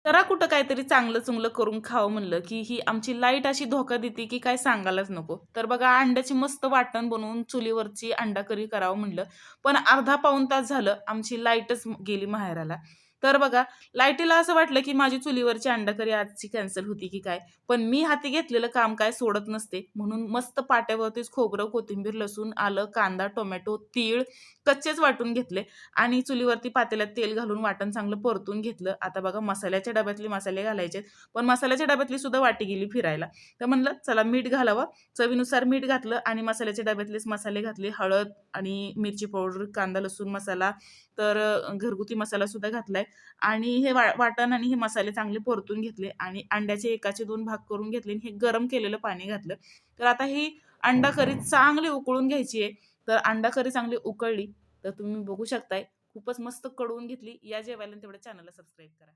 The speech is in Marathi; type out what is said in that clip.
जरा कुठं काहीतरी चांगलं-चुंगलं करून खावं म्हणलं, की ही आमची लाईट अशी धोका देते, की काय सांगायलाच नको. तर बघा अंड्याची मस्त वाटण बनवून चुलीवरची अंडा करी करावं म्हणलं, पण अर्धा पाऊण तास झालं आमची लाईटच गेली माहेराला. तर बघा लाईटीला असं वाटलं, की माझी चुलीवरची अंडा करी आजची कॅन्सल होती की काय. पण मी हाती घेतलेलं काम काय सोडत नसते. म्हणून मस्त पाट्यावरतीच खोबरं, कोथिंबीर, लसूण, आलं, कांदा, टोमॅटो, तीळ कच्चेच वाटून घेतले आणि चुलीवरती पातेल्यात तेल घालून वाटण चांगलं परतून घेतलं. आता बघा मसाल्याच्या डब्यातले मसाले घालायचेत, पण मसाल्याच्या डब्यातली सुद्धा वाटी गेली फिरायला. तर म्हणलं चला मीठ घालावं. चवीनुसार मीठ घातलं आणि मसाल्याच्या डब्यातलेच मसाले घातले. हळद आणि मिरची पावडर, कांदा, लसूण मसाला, तर घरगुती मसाला सुद्धा घातलाय आणि हे वाटण आणि हे मसाले चांगले परतून घेतले आणि अंड्याचे एकाचे 2 भाग करून घेतले आणि हे गरम केलेलं पाणी घातलं. तर आता ही अंडा करी चांगली उकळून घ्यायची आहे. तर अंडा करी चांगली उकळली तर तुम्ही बघू शकताय खूपच मस्त कढवून घेतली. या जेवायला आणि तेवढ्या चॅनलला सबस्क्राईब करा.